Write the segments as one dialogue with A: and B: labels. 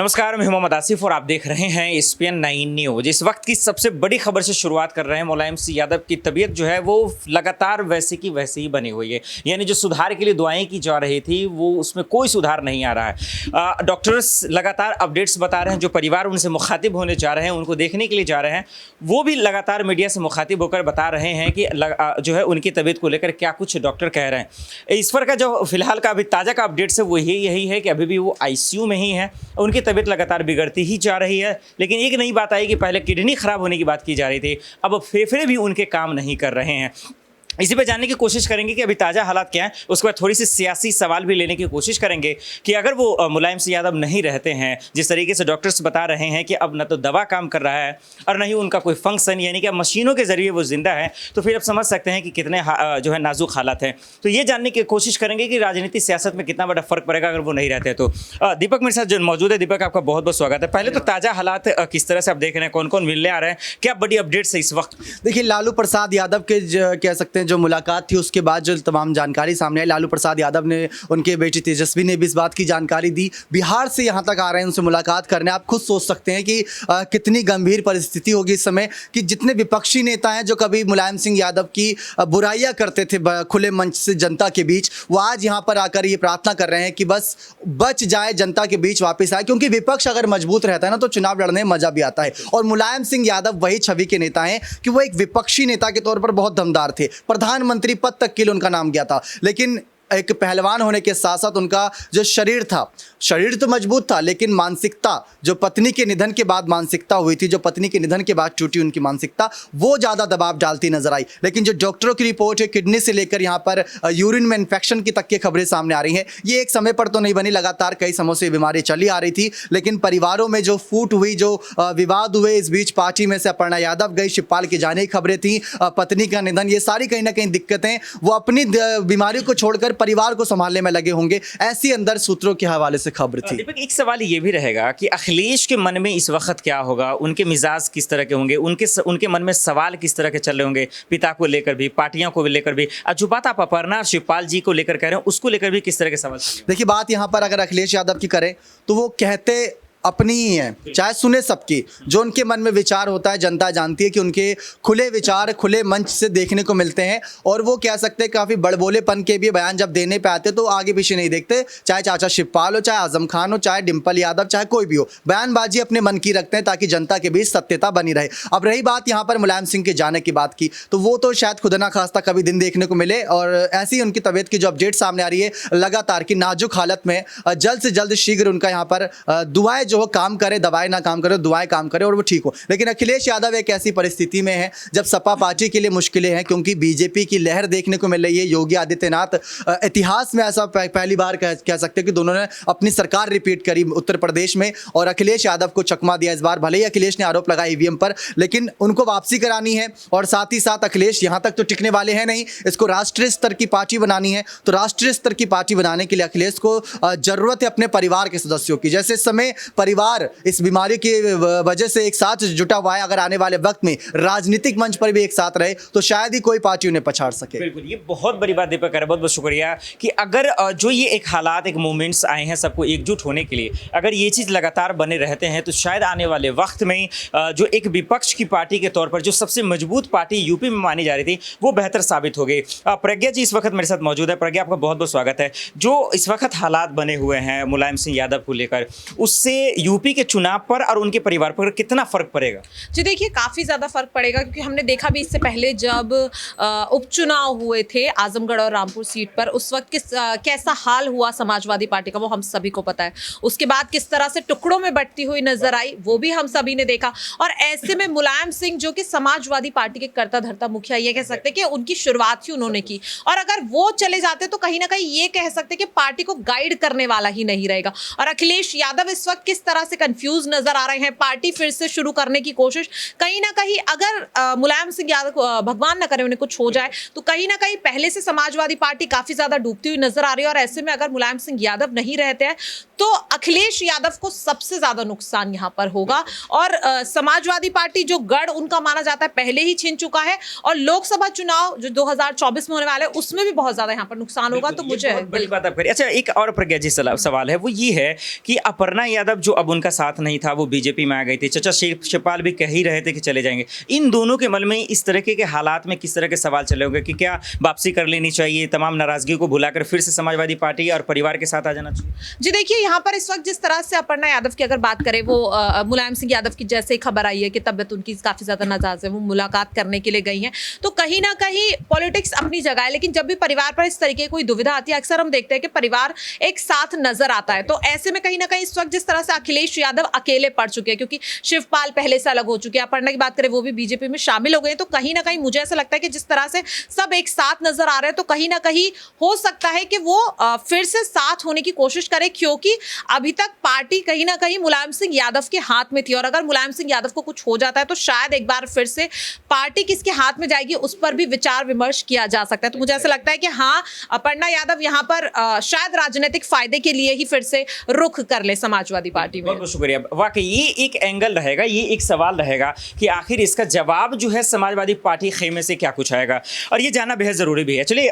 A: नमस्कार, मैं मोहम्मद आसिफ और आप देख रहे हैं एसपीएन 9 न्यूज। इस वक्त की सबसे बड़ी खबर से शुरुआत कर रहे हैं। मुलायम सिंह यादव की तबीयत जो है वो लगातार वैसे की वैसे ही बनी हुई है, यानी जो सुधार के लिए दुआएं की जा रही थी वो उसमें कोई सुधार नहीं आ रहा है। डॉक्टर्स लगातार अपडेट्स बता रहे हैं, जो परिवार उनसे मुखातिब होने जा रहे हैं, उनको देखने के लिए जा रहे हैं, वो भी लगातार मीडिया से मुखातिब होकर बता रहे हैं कि जो है उनकी तबीयत को लेकर क्या कुछ डॉक्टर कह रहे हैं। ईश्वर का जो फिलहाल का अभी ताज़ा का अपडेट्स है वो यही है कि अभी भी वो आईसीयू में ही है, उनकी तबीयत लगातार बिगड़ती ही जा रही है। लेकिन एक नई बात आई कि पहले किडनी खराब होने की बात की जा रही थी, अब फेफड़े भी उनके काम नहीं कर रहे हैं। इसी पे जानने की कोशिश करेंगे कि अभी ताज़ा हालात क्या हैं। उसके बाद थोड़ी सी सियासी सवाल भी लेने की कोशिश करेंगे कि अगर वो मुलायम सिंह यादव नहीं रहते हैं, जिस तरीके से डॉक्टर्स बता रहे हैं कि अब न तो दवा काम कर रहा है और न ही उनका कोई फंक्शन, यानी कि अब मशीनों के ज़रिए वो जिंदा है, तो फिर आप समझ सकते हैं कि कितने जो है नाजुक हालात हैं। तो ये जानने की कोशिश करेंगे कि राजनीति सियासत में कितना बड़ा फ़र्क पड़ेगा अगर वो नहीं रहते। तो दीपक मेरे साथ जो मौजूद है। दीपक, आपका बहुत बहुत स्वागत है। पहले तो ताज़ा हालात किस तरह से आप देख रहे हैं, कौन कौन मिलने आ रहे हैं, क्या बड़ी अपडेट्स है इस वक्त?
B: देखिए, लालू प्रसाद यादव के कह सकते हैं जो मुलाकात थी, उसके बाद जो तमाम जानकारी सामने आई, लालू प्रसाद यादव ने, उनके बेटी तेजस्वी ने भी इस बात की जानकारी दी। बिहार से यहाँ तक आ रहे हैं उनसे मुलाकात करने। आप खुद सोच सकते हैं कि कितनी गंभीर परिस्थिति होगी इस समय कि जितने विपक्षी नेता हैं जो कभी मुलायम सिंह यादव की बुराइयां करते थे खुले मंच से जनता के बीच, वो आज यहाँ पर आकर ये प्रार्थना कर रहे हैं कि बस बच जाए, जनता के बीच वापस आए। क्योंकि विपक्ष अगर मजबूत रहता है ना तो चुनाव लड़ने में मजा भी आता है। और मुलायम सिंह यादव वही छवि के नेता हैं कि वो एक विपक्षी नेता के तौर पर बहुत दमदार थे। प्रधानमंत्री पद तक के लिए उनका नाम गया था, लेकिन एक पहलवान होने के साथ साथ उनका जो शरीर था, शरीर तो मजबूत था, लेकिन मानसिकता, जो पत्नी के निधन के बाद मानसिकता हुई थी, जो पत्नी के निधन के बाद टूटी उनकी मानसिकता, वो ज़्यादा दबाव डालती नजर आई। लेकिन जो डॉक्टरों की रिपोर्ट है, किडनी से लेकर यहाँ पर यूरिन में इन्फेक्शन की तक की खबरें सामने आ रही हैं। ये एक समय पर तो नहीं बनी, लगातार कई समय से बीमारी चली आ रही थी। लेकिन परिवारों में जो फूट हुई, जो विवाद हुए, इस बीच पार्टी में से अपर्णा यादव गई, शिवपाल की जाने की खबरें थी, पत्नी का निधन, ये सारी कहीं ना कहीं दिक्कतें, वो अपनी बीमारी को छोड़कर परिवार को संभालने में लगे होंगे, ऐसी अंदर सूत्रों के हवाले से खबर थी।
A: दीपक, एक सवाल ये भी रहेगा कि अखिलेश के मन में इस वक्त क्या होगा, उनके मिजाज किस तरह के होंगे, उनके मन में सवाल किस तरह के चल रहे होंगे, पिता को लेकर भी, पार्टियों को लेकर भी। जो बात आप अपर्णा और शिवपाल जी को लेकर कह रहे हैं, उसको लेकर भी किस तरह के सवाल?
B: देखिए, बात यहाँ पर अगर अखिलेश यादव की करें तो वो कहते अपनी ही है, चाहे सुने सबकी। जो उनके मन में विचार होता है, जनता जानती है कि उनके खुले विचार खुले मंच से देखने को मिलते हैं। और वो कह सकते हैं काफ़ी बड़बोलेपन के भी बयान जब देने पे आते तो आगे पीछे नहीं देखते, चाहे चाचा शिवपाल हो, चाहे आजम खान हो, चाहे डिम्पल यादव, चाहे कोई भी हो, बयानबाजी अपने मन की रखते हैं ताकि जनता के बीच सत्यता बनी रहे। अब रही बात यहाँ पर मुलायम सिंह के जाने की बात की, तो वो तो शायद खुदा ना खास्ता कभी दिन देखने को मिले। और ऐसी ही उनकी तबीयत की जो अपडेट सामने आ रही है लगातार की नाजुक हालत में, जल्द से जल्द शीघ्र उनका यहाँ पर दुआएं जो काम करे, दवाएं ना काम करे, दुआएं काम करे और वो ठीक हो। लेकिन अखिलेश यादव एक ऐसी परिस्थिति में है जब सपा पार्टी के लिए मुश्किलें हैं, क्योंकि बीजेपी की लहर देखने को मिल रही है। योगी आदित्यनाथ इतिहास में ऐसा पहली बार कह सकते हैं कि दोनों ने अपनी सरकार रिपीट करी उत्तर प्रदेश में, और अखिलेश यादव को चकमा दिया इस बार। भले ही अखिलेश ने आरोप लगाया ईवीएम पर, लेकिन उनको वापसी करानी है। और साथ ही साथ अखिलेश यहाँ तक तो टिकने वाले हैं नहीं, इसको राष्ट्रीय स्तर की पार्टी बनानी है। तो राष्ट्रीय स्तर की पार्टी बनाने के लिए अखिलेश को जरूरत है अपने परिवार के सदस्यों की। जैसे इस समय परिवार इस बीमारी की वजह से एक साथ जुटा हुआ है, अगर आने वाले वक्त में राजनीतिक मंच पर भी एक साथ रहे तो शायद ही कोई पार्टी उन्हें पछाड़ सके।
A: बिल्कुल, ये बहुत बड़ी बात दीपक कर, बहुत बहुत शुक्रिया कि अगर जो ये एक हालात, एक मूवमेंट्स आए हैं सबको एकजुट होने के लिए, अगर ये चीज़ लगातार बने रहते हैं तो शायद आने वाले वक्त में जो एक विपक्ष की पार्टी के तौर पर जो सबसे मजबूत पार्टी यूपी में मानी जा रही थी वो बेहतर साबित हो गई। प्रज्ञा जी इस वक्त मेरे साथ मौजूद है। प्रज्ञा, आपका बहुत बहुत स्वागत है। जो इस वक्त हालात बने हुए हैं मुलायम सिंह यादव को लेकर, उससे यूपी के चुनाव पर और उनके परिवार पर कितना फर्क पड़ेगा?
C: जी देखिए, काफ़ी ज़्यादा फर्क पड़ेगा, क्योंकि हमने देखा भी इससे पहले जब उपचुनाव हुए थे आजमगढ़ और रामपुर सीट पर, उस वक्त कैसा हाल हुआ समाजवादी पार्टी का वो हम सभी को पता है। उसके बाद किस तरह से टुकड़ों में बंटती हुई नजर आई वो भी हम सभी ने देखा। और ऐसे में मुलायम सिंह जो कि समाजवादी पार्टी के कर्ता धर्ता मुखिया, ये कह सकते हैं कि उनकी शुरुआत ही उन्होंने की, और अगर वो चले जाते तो कहीं ना कहीं ये कह सकते हैं कि पार्टी को गाइड करने वाला ही नहीं रहेगा। और अखिलेश यादव इस वक्त किस तरह से कंफ्यूज नजर आ रहे हैं, पार्टी फिर से शुरू करने की कोशिश, कहीं ना कहीं अगर मुलायम सिंह यादव को भगवान ना करे उन्हें कुछ हो जाए तो कहीं ना कहीं पहले से समाजवादी पार्टी काफी ज्यादा डूबती हुई नजर आ रही है। और ऐसे में अगर मुलायम सिंह यादव नहीं रहते हैं तो अखिलेश यादव को सबसे ज्यादा नुकसान यहां पर होगा। और समाजवादी पार्टी जो गढ़ उनका माना जाता है पहले ही छिन चुका है, और लोकसभा चुनाव जो 2024 में होने वाले हैं उसमें भी बहुत ज्यादा यहां पर नुकसान होगा। तो मुझे
A: बड़ी बात आप करिए। अच्छा, एक और प्रज्ञा जी सवाल है, वो ये है कि अपर्णा यादव जो अब उनका साथ नहीं था वो बीजेपी में आ गई थी, चाचा शिवपाल भी कह ही रहे थे कि चले जाएंगे। इन दोनों के मन में इस तरह के हालात में किस तरह के सवाल चले होंगे कि क्या वापसी कर लेनी चाहिए, तमाम नाराजगी को भुलाकर फिर से समाजवादी पार्टी और परिवार के साथ आ जाना चाहिए?
C: जी देखिए, यहाँ पर इस वक्त जिस तरह से अपर्णा यादव की अगर बात करें, वो मुलायम सिंह यादव की जैसे खबर आई है कि तबियत उनकी काफी ज्यादा नाजायज है, वो मुलाकात करने के लिए गई हैं, तो कहीं ना कहीं पॉलिटिक्स अपनी जगह है, लेकिन जब भी परिवार पर इस तरीके की कोई दुविधा आती है, अक्सर हम देखते हैं कि परिवार एक साथ नजर आता है। तो ऐसे में कहीं ना कहीं इस वक्त जिस तरह से अखिलेश यादव अकेले पड़ चुके हैं, क्योंकि शिवपाल पहले से अलग हो चुके हैं, अपर्णा की बात करें वो भी बीजेपी में शामिल हो गए, तो कहीं ना कहीं मुझे ऐसा लगता है कि जिस तरह से सब एक साथ नजर आ रहे हैं, तो कहीं ना कहीं हो सकता है कि वो फिर से साथ होने की कोशिश करे, क्योंकि अभी तक पार्टी कहीं ना कहीं मुलायम सिंह यादव के हाथ में थी, और अगर मुलायम सिंह यादव को कुछ हो जाता है तो शायद एक बार फिर से पार्टी किसके हाथ में जाएगी उस पर भी विचार विमर्श किया जा सकता है। तो मुझे ऐसा लगता है कि हाँ, अपर्णा यादव यहाँ पर शायद राजनीतिक फायदे के लिए ही फिर से रुख कर ले समाजवादी पार्टी में।
A: बहुत बहुत शुक्रिया। वाकई ये एक एंगल रहेगा, ये एक सवाल रहेगा कि आखिर इसका जवाब जो है समाजवादी पार्टी खेमे से क्या कुछ आएगा, और ये जानना बेहद ज़रूरी भी है। चलिए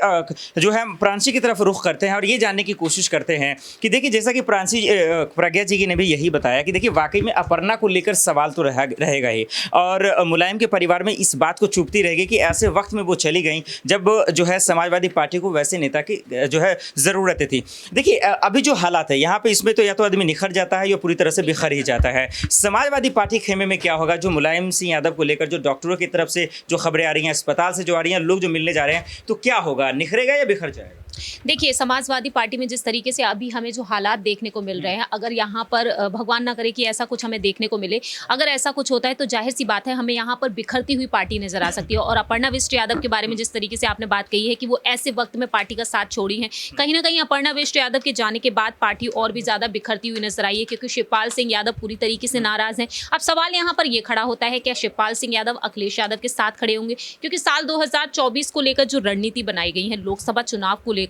A: जो है प्रांशी की तरफ रुख करते हैं और ये जानने की कोशिश करते हैं कि देखिए, जैसा कि प्रज्ञा जी ने भी यही बताया कि देखिए वाकई में अपर्णा को लेकर सवाल तो रहेगा ही, और मुलायम के परिवार में इस बात को चुभती रहेगी कि ऐसे वक्त में वो चली गई जब जो है समाजवादी पार्टी को वैसे नेता की जो है ज़रूरत थी। देखिए अभी जो हालात है यहाँ पे, इसमें तो या तो आदमी निखर जाता है या पूरी तरह से बिखर ही जाता है। समाजवादी पार्टी खेमे में क्या होगा, जो मुलायम सिंह यादव को लेकर जो डॉक्टरों की तरफ से जो खबरें आ रही हैं, अस्पताल से जो आ रही हैं, लोग जो मिलने जा रहे हैं, तो क्या होगा, निखरेगा या बिखर जाएगा?
D: देखिए, समाजवादी पार्टी में जिस तरीके से अभी हमें जो हालात देखने को मिल रहे हैं, अगर यहाँ पर भगवान ना करे कि ऐसा कुछ हमें देखने को मिले, अगर ऐसा कुछ होता है तो जाहिर सी बात है हमें यहाँ पर बिखरती हुई पार्टी नजर आ सकती है। और अपर्णा विष्ट यादव के बारे में जिस तरीके से आपने बात कही है कि वो ऐसे वक्त में पार्टी का साथ छोड़ी है, कहीं ना कहीं अपर्णा विष्ट यादव के जाने के बाद पार्टी और भी ज्यादा बिखरती हुई नजर आई है, क्योंकि शिवपाल सिंह यादव पूरी तरीके से नाराज हैं। अब सवाल यहाँ पर यह खड़ा होता है, क्या शिवपाल सिंह यादव अखिलेश यादव के साथ खड़े होंगे? क्योंकि साल 2024 को लेकर जो रणनीति बनाई गई है लोकसभा चुनाव को लेकर,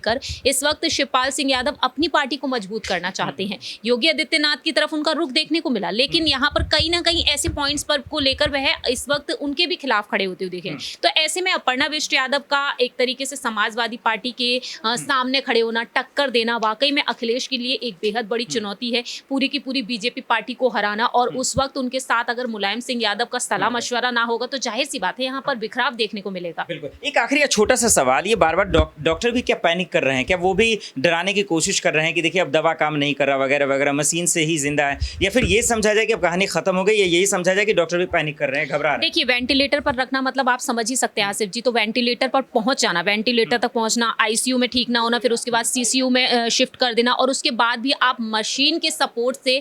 D: इस वक्त शिवपाल सिंह यादव अपनी पार्टी को मजबूत करना चाहते हैं। योगी आदित्यनाथ की तरफ उनका रुख देखने को मिला, लेकिन यहाँ पर कहीं ना कहीं ऐसे पॉइंट्स पर को लेकर वह इस वक्त उनके भी खिलाफ खड़े होते हुए दिखे। तो ऐसे में अपर्णा विष्ट यादव का एक तरीके से समाजवादी पार्टी के सामने खड़े होना, टक्कर देना, वाकई में अखिलेश के लिए एक बेहद बड़ी चुनौती है, पूरी की पूरी बीजेपी पार्टी को हराना। और उस वक्त उनके साथ अगर मुलायम सिंह यादव का सलाह मशवरा ना होगा तो जाहिर सी बात है यहाँ पर बिखराव देखने को मिलेगा।
A: बिल्कुल। एक आखिरी छोटा सा सवाल, ये बार बार डॉक्टर भी क्या पैनिक कर रहे हैं, क्या वो भी डराने की कोशिश कर रहे हैं कि देखिए अब दवा काम नहीं कर रहा वगैरह वगैरह, मशीन से ही जिंदा है, या फिर ये समझा जाए कि अब कहानी खत्म हो गई, या यही समझा जाए कि डॉक्टर भी पैनिक कर रहे हैं, घबरा रहे हैं?
D: देखिए, वेंटिलेटर पर रखना मतलब आप समझ ही सकते हैं आसिफ जी, तो वेंटिलेटर पर पहुंच जाना, वेंटिलेटर तक पहुंचना, आईसीयू में ठीक ना होना, फिर उसके बाद सीसीयू में शिफ्ट कर देना, और उसके बाद भी आप मशीन के सपोर्ट से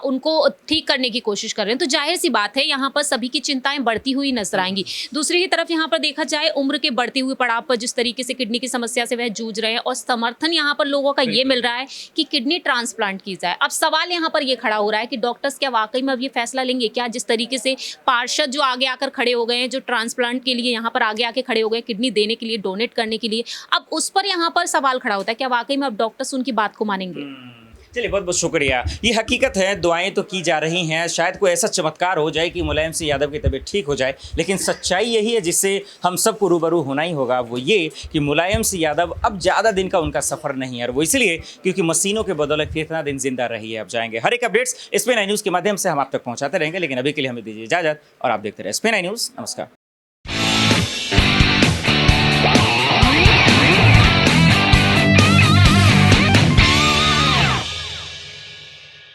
D: उनको ठीक करने की कोशिश कर रहे हैं, तो जाहिर सी बात है यहाँ पर सभी की चिंताएं बढ़ती हुई नजर आएंगी। दूसरी ही तरफ यहाँ पर देखा जाए, उम्र के बढ़ते हुए पड़ाव पर जिस तरीके से किडनी की समस्या से वह जूझ रहे हैं, और समर्थन यहाँ पर लोगों का ये मिल रहा है कि किडनी ट्रांसप्लांट की जाए। अब सवाल यहाँ पर ये खड़ा हो रहा है कि डॉक्टर्स क्या वाकई में अब ये फैसला लेंगे क्या? जिस तरीके से पार्षद जो आगे आकर खड़े हो गए हैं, जो ट्रांसप्लांट के लिए यहाँ पर आगे आके खड़े हो गए, किडनी देने के लिए, डोनेट करने के लिए, अब उस पर यहाँ पर सवाल खड़ा होता है, क्या वाकई में अब डॉक्टर्स उनकी बात को मानेंगे?
A: चलिए, बहुत बहुत शुक्रिया। ये हकीकत है, दुआएं तो की जा रही हैं, शायद कोई ऐसा चमत्कार हो जाए कि मुलायम सिंह यादव की तबीयत ठीक हो जाए, लेकिन सच्चाई यही है जिससे हम सबको रूबरू होना ही होगा, वो ये कि मुलायम सिंह यादव अब ज़्यादा दिन का उनका सफ़र नहीं है, और वो इसलिए क्योंकि मशीनों के बदौलत कितना दिन जिंदा रही है। अब जाएंगे हर एक अपडेट्स SPN9 न्यूज़ के माध्यम से हम आप तक पहुँचाते रहेंगे, लेकिन अभी के लिए हमें दीजिए इजाज़त और आप देखते रहे SPN9 न्यूज़। नमस्कार।